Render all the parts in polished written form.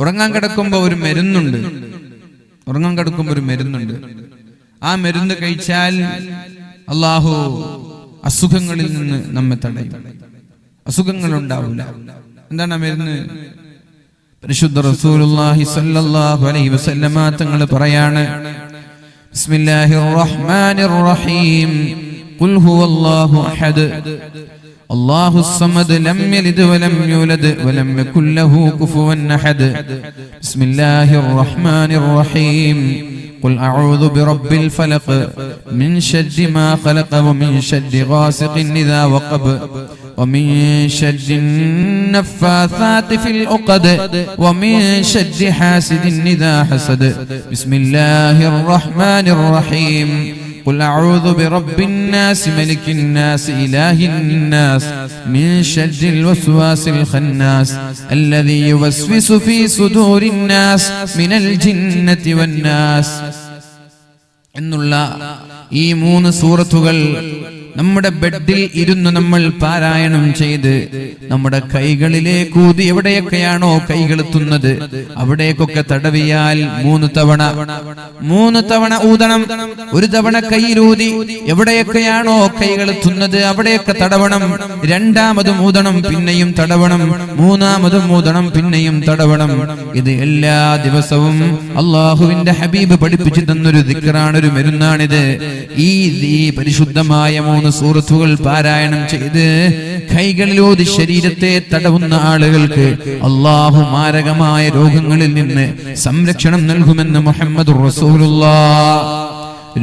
ഉറങ്ങാൻ കിടക്കുമ്പോൾ ഒരു മരുന്നുണ്ട്. ആ മരുന്ന് കഴിച്ചാൽ അള്ളാഹു അസുഖങ്ങളിൽ നിന്ന് നമ്മെ തടയും. അസുഖങ്ങൾ ഉണ്ടാവില്ല. എന്താണ് ആ മരുന്ന്? പരിശുദ്ധ റസൂലുള്ളാഹി സ്വല്ലല്ലാഹു അലൈഹി വസല്ലമ തങ്ങൾ പറയാണ്, ബിസ്മില്ലാഹിർ റഹ്മാനിർ റഹീം, ഖുൽ ഹുവല്ലാഹു അഹദ് അല്ലാഹുസ് സമദ് ലം യലിദ് വലം യൂലദ് വലം യകുൽ ലഹു കുഫുവൻ അഹദ്. ബിസ്മില്ലാഹിർ റഹ്മാനിർ റഹീം, قل أعوذ برب الفلق من شر ما خلق ومن شر غاسق إذا وقب ومن شر النفاثات في العقد ومن شر حاسد إذا حسد. بسم الله الرحمن الرحيم، قل أعوذ برب الناس ملك الناس إله الناس من شر الوسواس الخناس الذي يوسوس في صدور الناس من الجنة والناس. എന്നുള്ള ഈ 3 സൂറത്തുകൾ നമ്മുടെ ബെഡിൽ ഇരുന്ന് നമ്മൾ പാരായണം ചെയ്ത് നമ്മുടെ കൈകളിലേക്ക് ഊതി എവിടെയൊക്കെയാണോ കൈകൾ എത്തുന്നത് അവിടേക്കൊക്കെ തടവിയാൽ 3 തവണ ഊതണം. ഒരു തവണ കൈയിലൂതി എവിടെയൊക്കെയാണോ കൈകൾ എത്തുന്നത് അവിടെയൊക്കെ തടവണം. രണ്ടാമതും ഊതണം, പിന്നെയും തടവണം. മൂന്നാമതും ഊതണം, പിന്നെയും തടവണം. ഇത് എല്ലാ ദിവസവും അള്ളാഹുവിന്റെ ഹബീബ് പഠിപ്പിച്ചു തന്നൊരു ദിക്റാണ്, ഒരു മരുന്നാണിത്. ഈ പരിശുദ്ധമായ 3 സൂറത്തുകൾ പാരായണം ചെയ്ത് കൈകളിലൂതി ശരീരത്തെ തടവുന്ന ആളുകൾക്ക് അല്ലാഹു മാരകമായ രോഗങ്ങളിൽ നിന്ന് സംരക്ഷണം നൽകുമെന്ന് മുഹമ്മദുർ റസൂലുള്ളാഹ്.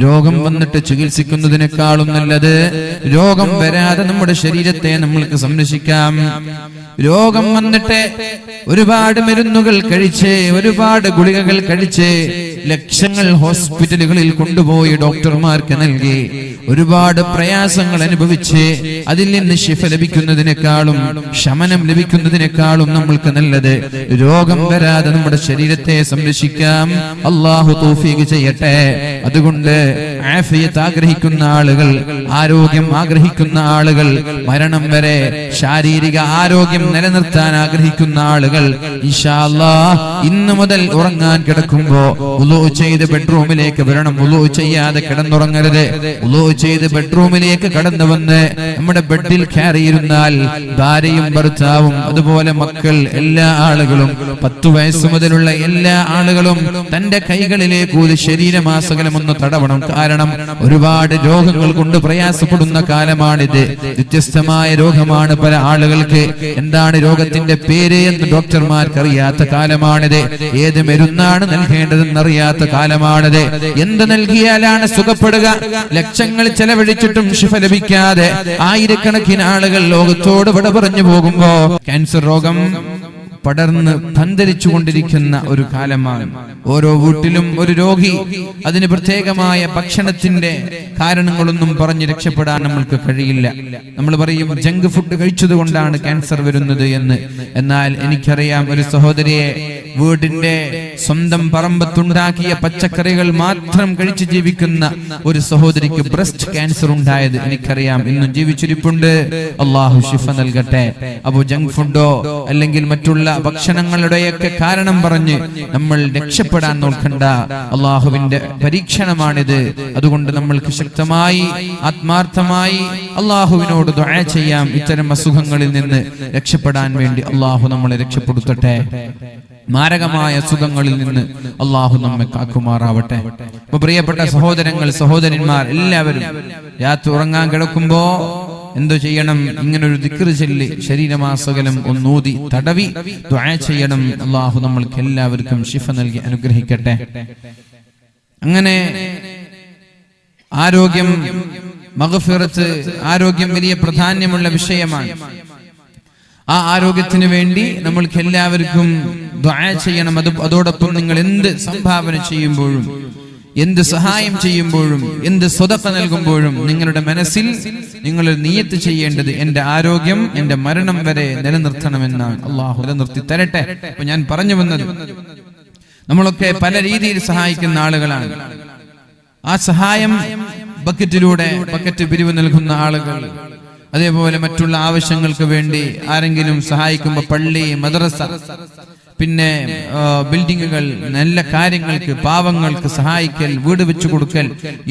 രോഗം വന്നിട്ട് ചികിത്സിക്കുന്നതിനേക്കാളും നല്ലത് രോഗം വരാതെ നമ്മുടെ ശരീരത്തെ നമ്മൾക്ക് സംരക്ഷിക്കാം. രോഗം വന്നിട്ട് ഒരുപാട് മരുന്നുകൾ കഴിച്ച്, ഒരുപാട് ഗുളികകൾ കഴിച്ച്, ലക്ഷങ്ങൾ ഹോസ്പിറ്റലുകളിൽ കൊണ്ടുപോയി ഡോക്ടർമാർക്ക് നൽകി, ഒരുപാട് പ്രയാസങ്ങൾ അനുഭവിച്ച് അതിൽ നിന്ന് ശിഫ ലഭിക്കുന്നതിനേക്കാളും ശമനം ലഭിക്കുന്നതിനേക്കാളും നമ്മൾക്ക് നല്ലത് രോഗം വരാതെ നമ്മുടെ ശരീരത്തെ സംരക്ഷിക്കാം. അല്ലാഹു തൗഫീഖ് ചെയ്യട്ടെ. അതുകൊണ്ട് ആഫിയത്ത് ആഗ്രഹിക്കുന്ന ആളുകൾ, ആരോഗ്യം ആഗ്രഹിക്കുന്ന ആളുകൾ, മരണം വരെ ശാരീരിക ആരോഗ്യം നിലനിർത്താൻ ആഗ്രഹിക്കുന്ന ആളുകൾ ഇൻഷാ അല്ലാഹ് ഇന്നു മുതൽ ഉറങ്ങാൻ കിടക്കുമ്പോ വുളൂ ചെയ്ത് ബെഡ്റൂമിലേക്ക് വരണം. വുളൂ ചെയ്യാതെ കിടന്നുറങ്ങരുത്. വുളൂ ചെയ്ത് ബെഡ്റൂമിലേക്ക് കടന്നു വന്ന് നമ്മുടെ ബെഡിൽ കയറിയിരുന്നാൽ ഭാര്യയും ഭർത്താവും അതുപോലെ മക്കൾ, എല്ലാ ആളുകളും 10 വയസ്സ് മുതലുള്ള എല്ലാ ആളുകളും തന്റെ കൈകളിലേക്ക് ഒരു ശരീരമാസകലം ഒന്ന് തടവണം. കാരണം ഒരുപാട് രോഗങ്ങൾ കൊണ്ട് പ്രയാസപ്പെടുന്ന കാലമാണിത്. വ്യത്യസ്തമായ രോഗമാണ് പല ആളുകൾക്ക്. എന്താണ് രോഗത്തിന്റെ പേര് എന്ന് ഡോക്ടർമാർക്ക് അറിയാത്ത കാലമാണിത്. ഏത് മരുന്നാണ് നൽകേണ്ടതെന്ന് അറിയാത്ത കാലമാണിത്. എന്ത് നൽകിയാലാണ് സുഖപ്പെടുക? ലക്ഷങ്ങൾ ചെലവഴിച്ചിട്ടും ശിഫ ലഭിക്കാതെ ആയിരക്കണക്കിന് ആളുകൾ ലോകത്തോട് വിട പറഞ്ഞു പോകുമ്പോ ക്യാൻസർ രോഗം പടർന്ന് പന്തലിച്ചു കൊണ്ടിരിക്കുന്ന ഒരു കാലമാണ്. ഓരോ വീട്ടിലും ഒരു രോഗി. അതിന് പ്രത്യേകമായ ഭക്ഷണത്തിന്റെ കാരണങ്ങളൊന്നും പറഞ്ഞ് രക്ഷപ്പെടാൻ നമ്മൾക്ക് കഴിയില്ല. നമ്മൾ പറയും ജങ്ക് ഫുഡ് കഴിച്ചത് കൊണ്ടാണ് ക്യാൻസർ വരുന്നത് എന്ന്. എന്നാൽ എനിക്കറിയാം ഒരു സഹോദരിയെ, വീടിന്റെ സ്വന്തം പറമ്പത്തുണ്ടാക്കിയ പച്ചക്കറികൾ മാത്രം കഴിച്ച് ജീവിക്കുന്ന ഒരു സഹോദരിക്ക് ബ്രസ്റ്റ് ക്യാൻസർ ഉണ്ടായത് എനിക്കറിയാം. ഇന്നും ജീവിച്ചിരിപ്പുണ്ട്. അള്ളാഹു ശിഫ നൽകട്ടെ. അപ്പോ ജങ്ക് ഫുഡോ അല്ലെങ്കിൽ മറ്റുള്ള ഭക്ഷണങ്ങളുടെയൊക്കെ കാരണം പറഞ്ഞ് നമ്മൾ രക്ഷപ്പെടാൻ നോക്കണ്ട. അള്ളാഹുവിന്റെ പരീക്ഷണമാണിത്. അതുകൊണ്ട് നമ്മൾക്ക് ശക്തമായി ആത്മാർത്ഥമായി അള്ളാഹുവിനോട് ദുആ ചെയ്യാം. ഇത്തരം അസുഖങ്ങളിൽ നിന്ന് രക്ഷപ്പെടാൻ വേണ്ടി അള്ളാഹു നമ്മളെ രക്ഷപ്പെടുത്തട്ടെ. മാരകമായ സുഖങ്ങളിൽ നിന്ന് അള്ളാഹു നമ്മെ കാക്കുമാറാവട്ടെ. അപ്പൊ പ്രിയപ്പെട്ട സഹോദരങ്ങൾ, സഹോദരന്മാർ എല്ലാവരും രാത്രി ഉറങ്ങാൻ കിടക്കുമ്പോ എന്തു ചെയ്യണം? ഇങ്ങനൊരു ദിക്ർ ചൊല്ലി ശരീരമാസകലം ഒന്നൂതി തടവി ദുആ ചെയ്യണം. അള്ളാഹു നമ്മൾക്ക് എല്ലാവർക്കും ശിഫ നൽകി അനുഗ്രഹിക്കട്ടെ. അങ്ങനെ ആരോഗ്യം, മഗ്ഫിറത്ത്, ആരോഗ്യം വലിയ പ്രാധാന്യമുള്ള വിഷയമാണ്. ആ ആരോഗ്യത്തിന് വേണ്ടി നമ്മൾക്ക് എല്ലാവർക്കും ദുആ ചെയ്യണം. അതോടൊപ്പം നിങ്ങൾ എന്ത് സംഭാവന ചെയ്യുമ്പോഴും, എന്ത് സഹായം ചെയ്യുമ്പോഴും, എന്ത് സ്വതക്ക നൽകുമ്പോഴും നിങ്ങളുടെ മനസ്സിൽ നിങ്ങൾ നിയ്യത്ത് ചെയ്യേണ്ടത് എന്റെ ആരോഗ്യം എന്റെ മരണം വരെ നിലനിർത്തണമെന്നാണ്. അള്ളാഹു നിലനിർത്തി തരട്ടെ. അപ്പൊ ഞാൻ പറഞ്ഞു വന്നത്, നമ്മളൊക്കെ പല രീതിയിൽ സഹായിക്കുന്ന ആളുകളാണ്. ആ സഹായം ബക്കറ്റിലൂടെ, ബക്കറ്റ് പിരിവ് നൽകുന്ന ആളുകൾ, അതേപോലെ മറ്റുള്ള ആവശ്യങ്ങൾക്ക് വേണ്ടി ആരെങ്കിലും സഹായിക്കുമ്പോൾ പള്ളി, മദ്രസ, പിന്നെ ബിൽഡിങ്ങുകൾ, നല്ല കാര്യങ്ങൾക്ക്, പാവങ്ങൾക്ക് സഹായിക്കൽ, വീട് വെച്ചു കൊടുക്കൽ,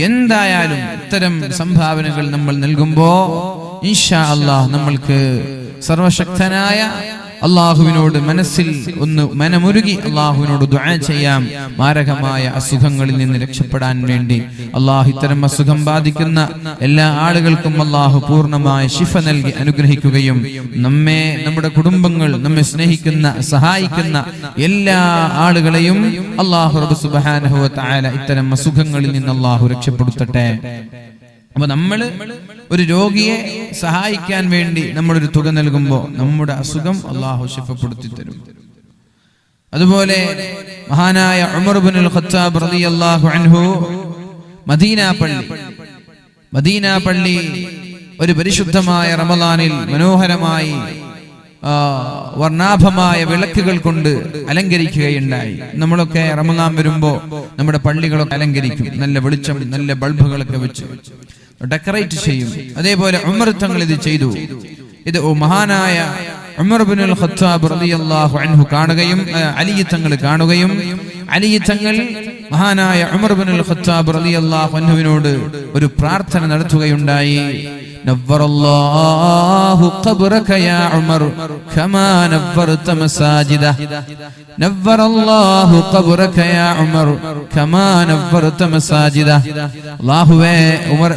എന്തായാലും ഇത്തരം സംഭാവനകൾ നമ്മൾ നൽകുമ്പോ ഇൻഷാ അല്ലാഹ് നമ്മൾക്ക് സർവശക്തനായ അള്ളാഹുവിനോട് മനസ്സിൽ ഒന്ന് മനമുരുകി അള്ളാഹുവിനോട് ദുആ ചെയ്യാം. മാരകമായ അസുഖങ്ങളിൽ നിന്ന് രക്ഷപ്പെടാൻ വേണ്ടി അള്ളാഹു ഇത്തരം അസുഖം ബാധിക്കുന്ന എല്ലാ ആളുകൾക്കും അള്ളാഹു പൂർണ്ണമായ ശിഫ നൽകി അനുഗ്രഹിക്കുകയും നമ്മെ, നമ്മുടെ കുടുംബങ്ങൾ, നമ്മെ സ്നേഹിക്കുന്ന സഹായിക്കുന്ന എല്ലാ ആളുകളെയും അള്ളാഹു റബ്ബ് സുബ്ഹാനഹു വ തആല ഇത്തരം അസുഖങ്ങളിൽ നിന്ന് അള്ളാഹു രക്ഷപ്പെടുത്തട്ടെ. അപ്പൊ നമ്മള് ഒരു രോഗിയെ സഹായിക്കാൻ വേണ്ടി നമ്മളൊരു തുക നൽകുമ്പോൾ നമ്മുടെ അസുഖം അള്ളാഹു ശിഫപ്പെടുത്തി തരും. അതുപോലെ മഹാനായ ഉമർ ഇബ്നുൽ ഖത്താബ് റളിയല്ലാഹു അൻഹു മദീന പള്ളി ഒരു പരിശുദ്ധമായ റമളാനിൽ മനോഹരമായി വർണ്ണാഭമായ വിളക്കുകൾ കൊണ്ട് അലങ്കരിക്കുകയുണ്ടായി. നമ്മളൊക്കെ റമളാൻ വരുമ്പോ നമ്മുടെ പള്ളികളൊക്കെ അലങ്കരിക്കും, നല്ല വെളിച്ചം, നല്ല ബൾബുകളൊക്കെ വെച്ച് ഡെക്കറേറ്റ് ചെയ്യും. അതേപോലെ ഉമർ തങ്ങൾ ഇത് ചെയ്തു. ഇത് മഹാനായ ഉമർ ഇബ്നുൽ ഖത്താബ് റളിയല്ലാഹു അൻഹു കാണുകയും അലി തങ്ങൾ കാണുകയും അലി തങ്ങൾ മഹാനായ ഉമർ ഇബ്നുൽ ഖത്താബ് റളിയല്ലാഹു അൻഹുവിനോട് ഒരു പ്രാർത്ഥന നടത്തുകയുണ്ടായി. നവ്വറല്ലാഹു ഖബ്റക യാ ഉമർ കമാ നവ്വർത മസാജിദ. നവ്വറല്ലാഹു ഖബ്റക യാ ഉമർ കമാ നവ്വർത മസാജിദ. അല്ലാഹുവേ,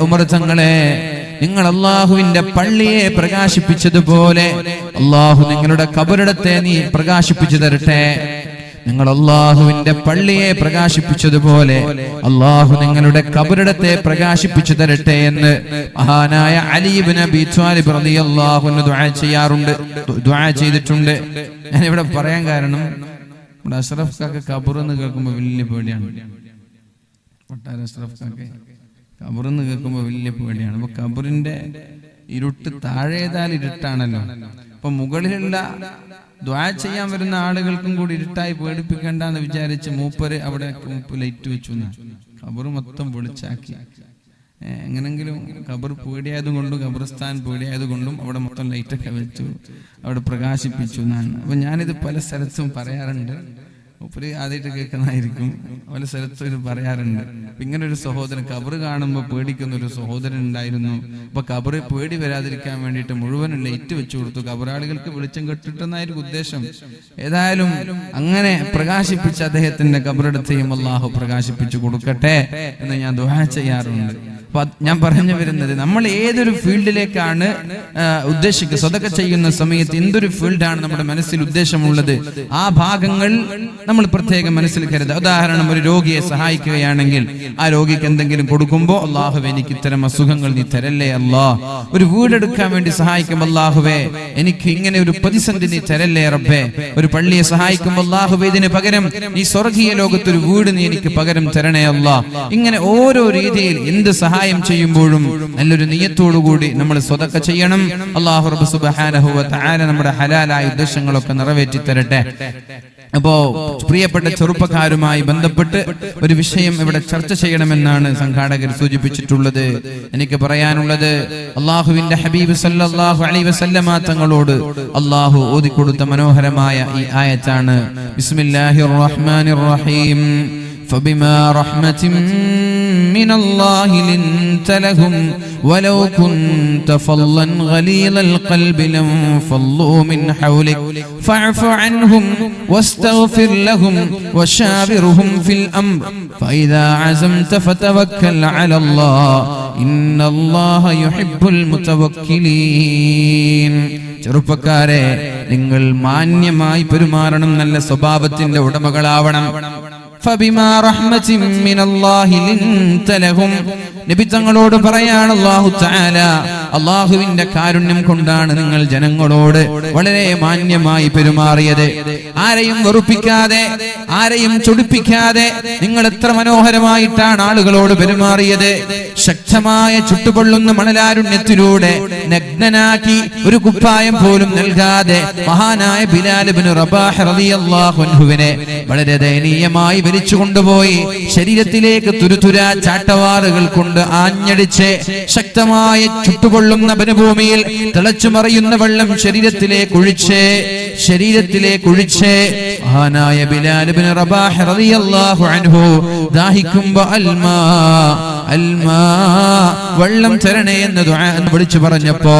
ഉമർ തങ്ങളെ, നിങ്ങൾ അല്ലാഹുവിന്റെ പള്ളിയെ പ്രകാശിപ്പിച്ചതുപോലെ അല്ലാഹു നിങ്ങളുടെ ഖബറിടത്തെ നീ പ്രകാശിപ്പിച്ചു തരട്ടെ. നിങ്ങൾ അല്ലാഹുവിന്റെ പള്ളിയെ പ്രകാശിപ്പിച്ചതുപോലെ അല്ലാഹു നിങ്ങളുടെ ഖബറിടത്തെ പ്രകാശിപ്പിച്ചു തരട്ടെ എന്ന് മഹാനായ അലി ഇബ്നു അബീ ത്വാലിബ് റളിയല്ലാഹു അൻഹു ദുആ ചെയ്തിട്ടുണ്ട്. ഞാൻ ഇവിടെ പറയാൻ കാരണം നമ്മുടെ അഷ്റഫ് കാക്ക ഖബർ എന്ന് കേൾക്കുമ്പോൾ വലിയ പേടിയാണ്. അഷ്റഫ് കാക്ക ഖബർ എന്ന് കേൾക്കുമ്പോൾ വലിയ പേടിയാണ്. അപ്പൊ ഖബറിന്റെ ഇരുട്ട് താഴേതാൽ ഇരുട്ടാണല്ലോ. അപ്പൊ മുകളിലുള്ള ദുആ ചെയ്യാൻ വരുന്ന ആളുകൾക്കും കൂടി ഇരുട്ടായി പേടിപ്പിക്കണ്ട എന്ന് വിചാരിച്ച് മൂപ്പര് അവിടെ ലൈറ്റ് വെച്ചു. ഖബർ മൊത്തം വെളിച്ചാക്കി. എങ്ങനെങ്കിലും ഖബർ പേടിയായതുകൊണ്ടും ഖബർസ്ഥാൻ പേടിയായതുകൊണ്ടും അവിടെ മൊത്തം ലൈറ്റൊക്കെ വെച്ചു, അവിടെ പ്രകാശിപ്പിച്ചു എന്നാണ്. അപ്പൊ ഞാനിത് പല സ്ഥലത്തും പറയാറുണ്ട്. മൂപ്പര് ആദ്യമായിട്ട് കേൾക്കുന്നതായിരിക്കും. പല സ്ഥലത്തും ഇത് പറയാറുണ്ട്. ഇങ്ങനെ ഒരു സഹോദരൻ, ഖബർ കാണുമ്പോൾ പേടിക്കുന്ന ഒരു സഹോദരൻ ഉണ്ടായിരുന്നു. അപ്പൊ ഖബർ പേടി വരാതിരിക്കാൻ വേണ്ടിയിട്ട് മുഴുവനും ലൈറ്റ് വെച്ചു കൊടുത്തു. ഖബറാളികൾക്ക് വെളിച്ചം കെട്ടിട്ടെന്നായിരിക്കും ഉദ്ദേശം. ഏതായാലും അങ്ങനെ പ്രകാശിപ്പിച്ച അദ്ദേഹത്തിന്റെ ഖബറിടത്തെയും അല്ലാഹു പ്രകാശിപ്പിച്ചു കൊടുക്കട്ടെ എന്ന് ഞാൻ ദുആ ചെയ്യാറുണ്ട്. അപ്പൊ ഞാൻ പറഞ്ഞു വരുന്നത്, നമ്മൾ ഏതൊരു ഫീൽഡിലേക്കാണ് ഉദ്ദേശിക്കുക, സ്വതക്ക ചെയ്യുന്ന സമയത്ത് എന്തൊരു ഫീൽഡാണ് നമ്മുടെ മനസ്സിൽ ഉദ്ദേശമുള്ളത്, ആ ഭാഗങ്ങൾ നമ്മൾ പ്രത്യേകം മനസ്സിൽ കരുതുക. ഉദാഹരണം, ഒരു രോഗിയെ സഹായിക്കുകയാണെങ്കിൽ ആ രോഗിക്ക് എന്തെങ്കിലും കൊടുക്കുമ്പോൾ അല്ലാഹുവേ, എനിക്ക് ഇത്തരം അസുഖങ്ങൾ നീ തരല്ലേ അല്ലാ. ഒരു വീടെടുക്കാൻ വേണ്ടി സഹായിക്കുമ്പോൾ അല്ലാഹുവേ, എനിക്ക് ഇങ്ങനെ ഒരു പ്രതിസന്ധി നീ തരല്ലേ റബ്ബേ. ഒരു പള്ളിയെ സഹായിക്കുമ്പോൾ അല്ലാഹുവേ, ഇതിന് പകരം ഈ സ്വർഗീയ ലോകത്തൊരു വീട് നീ എനിക്ക് പകരം തരണേ അല്ലാ. ഇങ്ങനെ ഓരോ രീതിയിൽ എന്ത് സഹായം ചെയ്യുമ്പോഴും നല്ലൊരു നിയ്യത്തോടുകൂടി നമ്മൾ സ്വതക്ക ചെയ്യണം. അല്ലാഹു റബ്ബ് സുബ്ഹാനഹു വ തആല നമ്മുടെ ഹലാലായ ഉദ്ദേശങ്ങളൊക്കെ നിറവേറ്റി തരട്ടെ. അപ്പോ പ്രിയപ്പെട്ട ചെറുപ്പക്കാരുമായി ബന്ധപ്പെട്ട് ഒരു വിഷയം ഇവിടെ ചർച്ച ചെയ്യണമെന്നാണ് സംഘാടകർ സൂചിപ്പിച്ചിട്ടുള്ളത്. എനിക്ക് പറയാനുള്ളത്, അല്ലാഹുവിന്റെ ഹബീബ് സല്ലല്ലാഹു അലൈഹി വസല്ലമ തങ്ങളോട് അല്ലാഹു ഓതിക്കൊടുത്ത മനോഹരമായ ഈ ആയത്താണ്. ബിസ്മില്ലാഹിർ റഹ്മാനിർ റഹീം. فبما رحمة من الله لنت لهم ولو كنت فظا غليظ القلب لانفضوا من حولك فاعف عنهم واستغفر لهم وشاورهم في الأمر فإذا عزمت فتوكل على الله إن الله يحب المتوكلين. ചെറുപ്പക്കാരെ, നിങ്ങൾ മാന്യമായി പെരുമാറണം, നല്ല സ്വഭാവത്തിന്റെ ഉടമകളാവണം. ഫബിമാ റഹ്മത്തിൻ മിനല്ലാഹി ലിൻത ലഹും. നബി തങ്ങളോട് പറയാണ് അല്ലാഹു തആല, അല്ലാഹുവിന്റെ കാരുണ്യം കൊണ്ടാണ് നിങ്ങൾ ജനങ്ങളോട് വളരെ മാന്യമായി പെരുമാറിയത്. ആരെയും വെറുപ്പിക്കാതെ, ആരെയും ചൊടിപ്പിക്കാതെ നിങ്ങൾ എത്ര മനോഹരമായിട്ടാണ് ആളുകളോട് പെരുമാറിയത്. ശക്തമായ ചുട്ടുപൊള്ളുന്ന മണലാരുണ്യത്തിലൂടെ നഗ്നനാക്കി ഒരു കുപ്പായം പോലും നൽകാതെ മഹാനായ ബിലാൽ ഇബ്നു റബാഹ് റളിയല്ലാഹു അൻഹുവിനെ വളരെ ദയനീയമായി വലിച്ചു കൊണ്ടുപോയി ശരീരത്തിലേക്ക് തുരുതുരാ ചാട്ടവാറുകൾ കൊണ്ട് ആഞ്ഞടിച്ച് ശക്തമായ ചുട്ടുകൊള്ളുന്ന വനഭൂമിയിൽ തിളച്ചു മറിയുന്ന വെള്ളം ശരീരത്തിലേക്ക് ഒഴിച്ച് മഹാനായ ബിലാൽ ഇബ്നു റബാഹ് റളിയല്ലാഹു അൻഹു ദാഹിക്കുമ്പോ അൽമാ വെള്ളം തരണേ എന്ന് ദുആ വിളിച്ചു പറഞ്ഞപ്പോ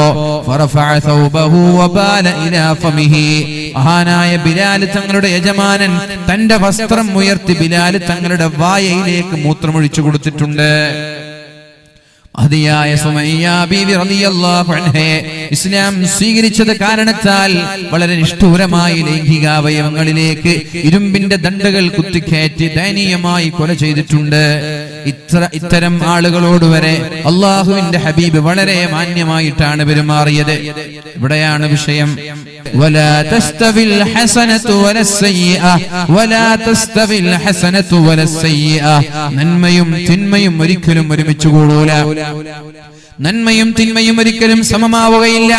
ഫറഫഅ സൗബഹു വബാല ഇലാ ഫമിഹി മഹാനായ ബിലാൽ തങ്ങളുടെ യജമാനൻ തന്റെ വസ്ത്രം ഉയർത്തി ബിലാൽ തങ്ങളുടെ വായയിലേക്ക് മൂത്രമൊഴിച്ചു കൊടുത്തിട്ടുണ്ട്. മഹദിയായ സുമയ്യ ബീവി റളിയല്ലാഹു അൻഹയെ ഇസ്ലാം സ്വീകരിച്ചത് കാരണത്താൽ വളരെ നിഷ്ഠൂരമായി ലൈംഗികാവയവങ്ങളിലേക്ക് ഇരുമ്പിന്റെ ദണ്ഡുകൾ കുത്തിക്കയറ്റി ദയനീയമായി കൊല ചെയ്തിട്ടുണ്ട്. ഇത്തരം ആളുകളോട് വരെ അള്ളാഹുവിന്റെ ഹബീബ് വളരെ മാന്യമായിട്ടാണ് പെരുമാറിയത്. ഇവിടെയാണ് വിഷയം. വലാ തസ്തവിൽ ഹസനതു വലസ്സയ്യിഅ നന്മയും തിന്മയും ഒരിക്കലും ഒരുമിച്ച് കൂടൂല. നന്മയും തിന്മയും ഒരിക്കലും സമമാവുകയില്ല.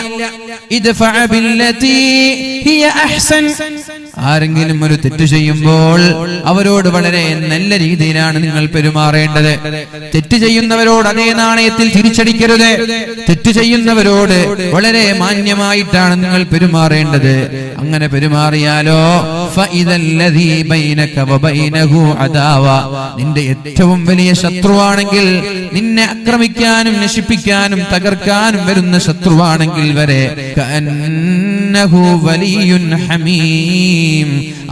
ആരെങ്കിലും ഒരു തെറ്റ് ചെയ്യുമ്പോൾ അവരോട് വളരെ നല്ല രീതിയിലാണ് നിങ്ങൾ പെരുമാറേണ്ടത്. തെറ്റ് ചെയ്യുന്നവരോട് അതേ നാണയത്തിൽ തിരിച്ചടിക്കരുത്. തെറ്റ് ചെയ്യുന്നവരോട് വളരെ മാന്യമായിട്ടാണ് നിങ്ങൾ പെരുമാറേണ്ടത്. അങ്ങനെ പെരുമാറിയാലോ നിന്റെ ഏറ്റവും വലിയ ശത്രുവാണെങ്കിൽ, നിന്നെ ആക്രമിക്കാനും നശിപ്പിക്കാനും തകർക്കാനും വരുന്ന ശത്രുവാണെങ്കിൽ വരെ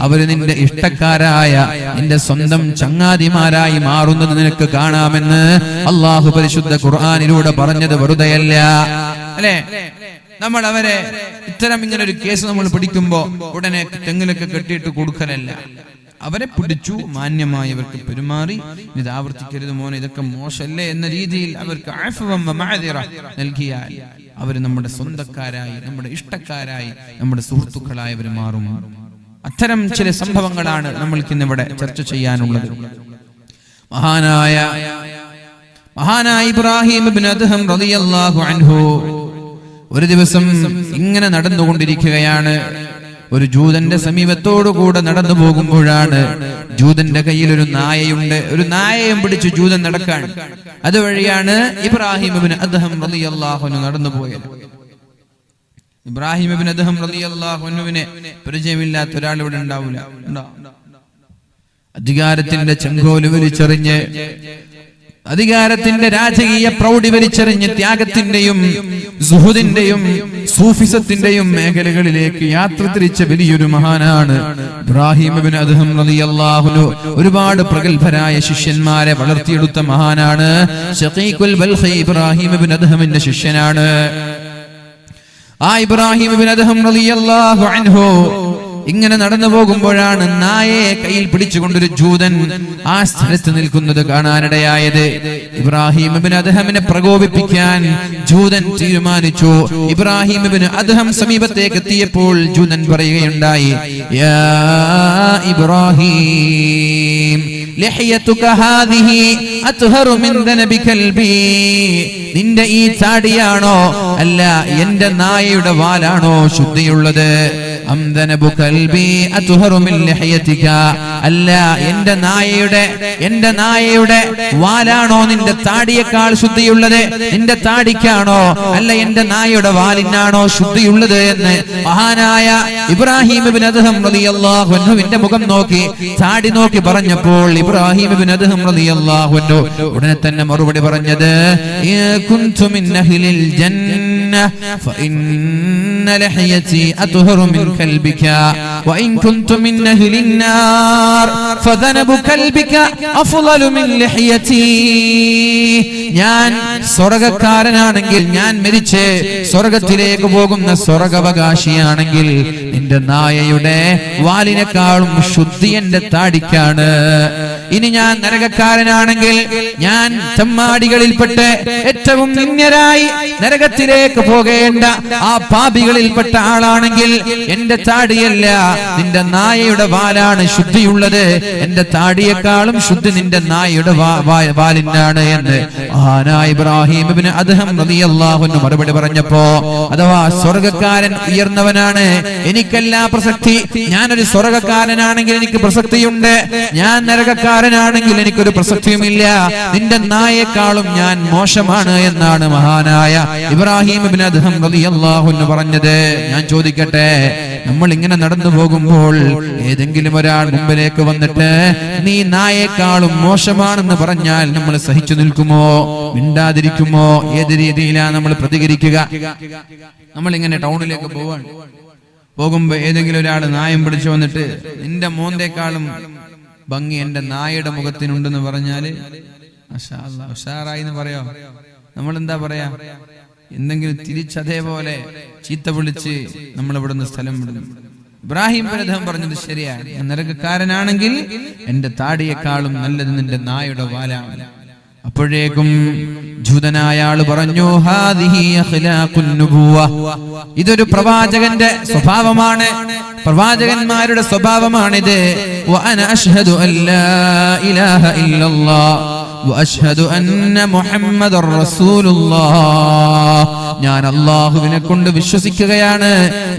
അവര് നിന്റെ ഇഷ്ടക്കാരായ നിന്റെ സ്വന്തം ചങ്ങാതിമാരായി മാറുന്നത് നിനക്ക് കാണാമെന്ന് അള്ളാഹു പരിശുദ്ധ ഖുർആനിലൂടെ പറഞ്ഞത് വെറുതെയല്ല, അല്ലെ? നമ്മൾ അവരെ ഇത്തരം ഇങ്ങനെ ഒരു കേസ് നമ്മൾ പിടിക്കുമ്പോ ഉടനെ തെങ്ങിലൊക്കെ കെട്ടിയിട്ട് കൊടുക്കലല്ല. അവരെ പിടിച്ചു, മാന്യമായി അവർക്ക് പെരുമാറി, ഇത് ആവർത്തിക്കരുത് മോനെ, ഇതൊക്കെ മോശമല്ലേ എന്ന രീതിയിൽ അവർക്ക് നൽകിയാൽ അവർ നമ്മുടെ സ്വന്തക്കാരായി, നമ്മുടെ ഇഷ്ടക്കാരായി, നമ്മുടെ സുഹൃത്തുക്കളായി അവർ മാറും. അത്തരം ചില സംഭവങ്ങളാണ് നമ്മൾക്ക് ഇന്നിവിടെ ചർച്ച ചെയ്യാനുള്ളത്. മഹാനായ ഇബ്രാഹിം ഇബ്നു അദ്ഹം റളിയല്ലാഹു അൻഹു ഒരു ദിവസം ഇങ്ങനെ നടന്നുകൊണ്ടിരിക്കുകയാണ്. ഒരു ജൂതന്റെ സമീപത്തോടുകൂടെ നടന്നു പോകുമ്പോഴാണ് ജൂതന്റെ കയ്യിൽ ഒരു നായയുണ്ട്. ഒരു നായയും പിടിച്ച് ജൂതൻ നടക്കാൻ. അതുവഴിയാണ് ഇബ്രാഹിം ഇബ്നു അദ്ഹം റളിയല്ലാഹു അൻഹു നടന്നു പോയത്. ഇബ്രാഹിം ഇബ്നു അദ്ഹം റളിയല്ലാഹു അൻഹുവിനെ പരിചയമില്ലാത്ത ഒരാൾ ഇവിടെ ഉണ്ടാവില്ല. അധികാരത്തിന്റെ ചെങ്കോല് വലിച്ചെറിഞ്ഞ്, അധികാരത്തിന്റെ രാജകീയ പ്രൗഢി വലിച്ചെറിഞ്ഞ് ത്യാഗത്തിന്റെയും സുഹുദിന്റെയും സൂഫിസത്തിന്റെയും മേഖലകളിലേക്ക് യാത്ര തിരിച്ച വലിയൊരു മഹാനാണ് ഇബ്രാഹിം ഇബ്നു അദ്ഹം റളിയല്ലാഹു അൻഹു. ഒരുപാട് പ്രഗത്ഭരായ ശിഷ്യന്മാരെ വളർത്തിയെടുത്ത മഹാനാണ്. ശഖീഖുൽ ബൽഖി ഇബ്രാഹിം ഇബ്നു അദ്ഹമിന്റെ ശിഷ്യനാണ്. ആ ഇബ്രാഹിം ഇബ്നു അദ്ഹം റളിയല്ലാഹു അൻഹു ഇങ്ങനെ നടന്നു പോകുമ്പോഴാണ് നായയെ കയ്യിൽ പിടിച്ചുകൊണ്ടൊരു ജൂതൻ ആ സ്ഥലത്ത് നിൽക്കുന്നത് കാണാനിടയായത്. ഇബ്രാഹിം ഇബ്നു അദ്ഹമിനെ പ്രകോപിപ്പിക്കാൻ ജൂതൻ തീരുമാനിച്ചു. ഇബ്രാഹിം ഇബ്നു അദ്ഹം സമീപത്തേക്ക് എത്തിയപ്പോൾ ജൂതൻ പറയുകയുണ്ടായി, യാ ഇബ്രാഹിം ലഹിയതുക ഹാദിഹി അത്ഹറു മിൻ ദനബി കൽബി. നിന്റെ ഈ താടിയാണോ അല്ല എന്റെ നായയുടെ വാലാണോ ശുദ്ധിയുള്ളത്? അംദനബു കൽബി അത്ഹറു മിൻ ലഹിയതിക. അല്ല എന്റെ നായയുടെ വാലാണോ നിന്റെ താടിയേക്കാൾ ശുദ്ധിയുള്ളത്? നിന്റെ താടിക്കാണോ അല്ല എന്റെ നായയുടെ വാലിനാണോ ശുദ്ധിയുള്ളത് എന്ന് മഹാനായ ഇബ്രാഹിം ഇബ്നു അദ്ഹം റളിയല്ലാഹു അൻഹുവിന്റെ മുഖം നോക്കി, താടി നോക്കി പറഞ്ഞപ്പോൾ ഇബ്രാഹിം ഇബ്നു അദ്ഹം റളിയല്ലാഹു അൻഹു ഉടനെ തന്നെ മറുപടി പറഞ്ഞത്, കുൻതു മിൻ അഹ്ലിൽ ജന്ന ഫഇന്ന ലഹിയതി അത്ഹറു മിൻ കൽബിക വഇൻ കുൻതു മിൻ അഹ്ലിൻ നാർ ഫദനബു കൽബിക അഫ്ളലു മിൻ ലഹിയതി. ഞാൻ സ്വർഗ്ഗക്കാരനാണെങ്കിൽ, ഞാൻ മരിച്ച് സ്വർഗ്ഗത്തിലേക്ക് പോകുന്ന സ്വർഗ്ഗാവകാശിയാണെങ്കിൽ നിന്റെ നായയുടെ വാലിനേക്കാളും ശുദ്ധി എന്റെ താടിക്കാണ്. ഇനി ഞാൻ നരകക്കാരനാണെങ്കിൽ, ഞാൻ ചമ്മാടികളിൽപ്പെട്ട് ഏറ്റവും നിന്ദ്യരായി നരകത്തിലേക്ക് പോകേണ്ട ആ പാപികളിൽപ്പെട്ട ആളാണെങ്കിൽ എന്റെ താടിയല്ല, നിന്റെ നായയുടെ വാലാണ് ശുദ്ധിയുള്ളത്, എന്റെ താടിയേക്കാളും ശുദ്ധി നിന്റെ നായയുടെ വാലിനാണ് എന്ന് മഹാനായ ഇബ്രാഹിം ഇബ്നു അദ്ഹം റളിയല്ലാഹു അൻഹു മറുപടി പറഞ്ഞപ്പോ, അഥവാ സ്വർഗ്ഗക്കാരൻ ഉയർന്നവനാണ്, എനിക്കല്ല പ്രസക്തി, ഞാനൊരു സ്വർഗ്ഗക്കാരനാണെങ്കിൽ എനിക്ക് പ്രസക്തിയുണ്ട്, ഞാൻ നരകക്കാരനാണെങ്കിൽ എനിക്കൊരു പ്രസക്തിയുമില്ല, നിന്റെ നായേക്കാളും ഞാൻ മോശമാണ് എന്നാണ് മഹാനായ ഇബ്രാഹിം ഇബ്നു അദ്ഹം റളിയല്ലാഹു അൻഹു പറഞ്ഞത്. ഞാൻ ചോദിക്കട്ടെ, നമ്മൾ ഇങ്ങനെ നടന്നു പോകുമ്പോൾ ഏതെങ്കിലും ഒരാൾ മുമ്പിലേക്ക് വന്നിട്ട് നീ നായേക്കാളും മോശമാണെന്ന് പറഞ്ഞാൽ നമ്മൾ സഹിച്ചു നിൽക്കുമോ, മിണ്ടാതിരിക്കുമോ? ഏത് രീതിയിലാണ് നമ്മൾ പ്രതികരിക്കുക? നമ്മൾ ഇങ്ങനെ ടൗണിലേക്ക് പോകുമ്പോ ഏതെങ്കിലും ഒരാൾ നായം പിടിച്ചു വന്നിട്ട് നിന്റെ മോന്തേക്കാളും ഭംഗി എന്റെ നായയുടെ മുഖത്തിനുണ്ടെന്ന് പറഞ്ഞാല് മാഷാ അല്ലാഹ് ഉഷാറായി എന്ന് പറയോ? നമ്മൾ എന്താ പറയാ? എന്തെങ്കിലും തിരിച്ചതേപോലെ ചീത്ത വിളിച്ച് നമ്മൾ ഇവിടുന്ന് സ്ഥലം വിടുന്നു. ഇബ്രാഹിം ഇബ്നു പറഞ്ഞത് ശരിയാണ്, നരകക്കാരനാണെങ്കിൽ എന്റെ താടിയേക്കാളും നല്ലത് നിന്റെ നായുടെ വാലാണ്. അപ്പോഴേക്കും ജൂതനായ ആള് പറഞ്ഞു, ഹാദിഹി അഖ്ലാഖുൻ നുബുവ, ഇതൊരു പ്രവാചകന്റെ സ്വഭാവമാണ്, പ്രവാചകന്മാരുടെ സ്വഭാവമാണിത്. വഅന അശ്ഹദു അല്ലാ ഇലാഹ ഇല്ലല്ലാഹ് വഅശ്ഹദു അന്ന മുഹമ്മദർ റസൂലുള്ളാഹ്, ഞാൻ അല്ലാഹുവിനെ കൊണ്ട് വിശ്വസിക്കുകയാണ്,